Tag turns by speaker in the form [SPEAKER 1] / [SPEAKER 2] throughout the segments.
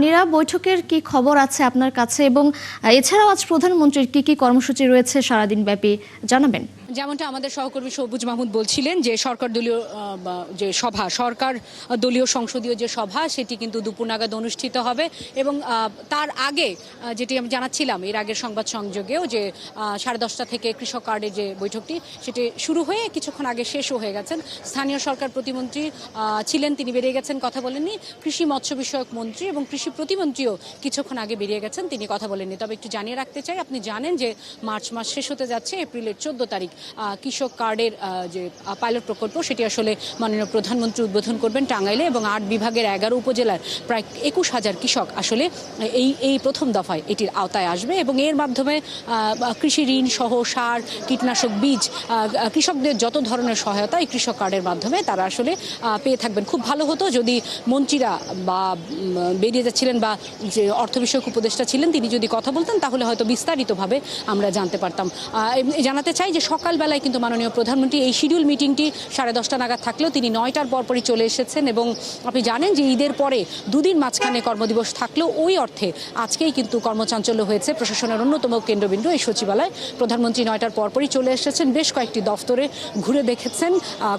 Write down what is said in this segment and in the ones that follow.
[SPEAKER 1] নীরা, বৈঠকের কি খবর আছে আপনার কাছে এবং এছাড়াও আজ প্রধানমন্ত্রীর কি কর্মসূচি রয়েছে সারাদিন ব্যাপী জানাবেন?
[SPEAKER 2] যেমনটা আমাদের সহকর্মী সবুজ মাহমুদ বলছিলেন যে সরকার দলীয় সংসদীয় যে সভা সেটি কিন্তু দুপুর নাগাদ অনুষ্ঠিত হবে এবং তার আগে যেটি আমি জানাচ্ছিলাম এর আগের সংবাদ সংযোগেও যে 10:30 থেকে কৃষক কার্ডের যে বৈঠকটি সেটি শুরু হয়ে কিছুক্ষণ আগে শেষও হয়ে গেছেন। স্থানীয় সরকার প্রতিমন্ত্রী ছিলেন, তিনি বেরিয়ে গেছেন, কথা বলেননি। কৃষি মৎস্য বিষয়ক মন্ত্রী এবং কৃষি প্রতিমন্ত্রীও কিছুক্ষণ আগে বেরিয়ে গেছেন, তিনি কথা বলেননি। তবে একটু জানিয়ে রাখতে চাই, আপনি জানেন যে মার্চ মাস শেষ হতে যাচ্ছে, এপ্রিলের 14 তারিখ কৃষক কার্ডের যে পাইলট প্রকল্প সেটি আসলে মাননীয় প্রধানমন্ত্রী উদ্বোধন করবেন টাঙ্গাইলে এবং 8 বিভাগের 11 উপজেলার প্রায় 21,000 কৃষক আসলে এই প্রথম দফায় এটির আওতায় আসবে এবং এর মাধ্যমে কৃষি ঋণ সহ সার, কীটনাশক, বীজ, কৃষকদের যত ধরনের সহায়তা এই কৃষক কার্ডের মাধ্যমে তারা আসলে পেয়ে থাকবেন। খুব ভালো হতো যদি মন্ত্রীরা বা বেরিয়ে যাচ্ছিলেন বা যে অর্থ বিষয়ক উপদেষ্টা ছিলেন তিনি যদি কথা বলতেন, তাহলে হয়তো বিস্তারিতভাবে আমরা জানতে পারতাম। জানাতে চাই যে সকালবেলায় কিন্তু মাননীয় প্রধানমন্ত্রী এই শিডিউল মিটিংটি 10:30 নাগাদ থাকলেও তিনি 9টার পরপরই চলে এসেছেন এবং আপনি জানেন যে ঈদের পরে দুদিন মাঝখানে কর্মদিবস থাকলেও ওই অর্থে আজকেই কিন্তু কর্মচাঞ্চল্য হয়েছে প্রশাসনের অন্যতম কেন্দ্রবিন্দু এই সচিবালয়। প্রধানমন্ত্রী 9টার পরপরই চলে এসেছেন, বেশ কয়েকটি দফতরে ঘুরে দেখেছেন,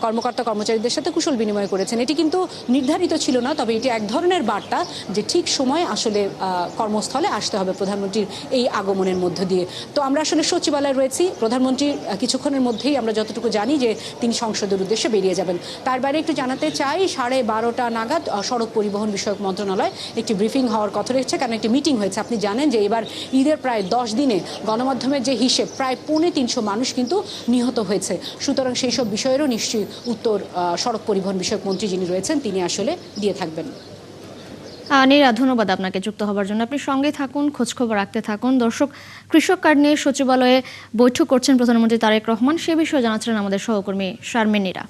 [SPEAKER 2] কর্মকর্তা কর্মচারীদের সাথে কুশল বিনিময় করেছেন। এটি কিন্তু নির্ধারিত ছিল না, তবে এটি এক ধরনের বার্তা যে ঠিক সময় আসলে কর্মস্থলে আসতে হবে প্রধানমন্ত্রীর এই আগমনের মধ্য দিয়ে। তো আমরা আসলে সচিবালয়ে রয়েছি, প্রধানমন্ত্রী কিছুক্ষণের মধ্যেই আমরা যতটুকু জানি যে তিনি সংসদের উদ্দেশ্যে বেরিয়ে যাবেন। তার বাইরে একটু জানাতে চাই, 12:30 নাগাদ সড়ক পরিবহন বিষয়ক মন্ত্রণালয় একটি ব্রিফিং হওয়ার কথা রয়েছে, কারণ একটি মিটিং হয়েছে। আপনি জানেন যে এবার ঈদের প্রায় 10 দিনে গণমাধ্যমের যে হিসেব প্রায় 350 মানুষ কিন্তু নিহত হয়েছে। সুতরাং সেই সব বিষয়েরও নিশ্চয়ই উত্তর সড়ক পরিবহন বিষয়ক মন্ত্রী যিনি রয়েছেন তিনি আসলে দিয়ে থাকবেন।
[SPEAKER 1] নীরা, ধন্যবাদ আপনাকে যুক্ত হবার জন্য। আপনি সঙ্গে থাকুন, খোঁজখবর রাখতে থাকুন। দর্শক, কৃষক কার্ড নিয়ে সচিবালয়ে বৈঠক করছেন প্রধানমন্ত্রী তারেক রহমান, সে বিষয়ে জানাচ্ছিলেন আমাদের সহকর্মী শারমিন নীরা।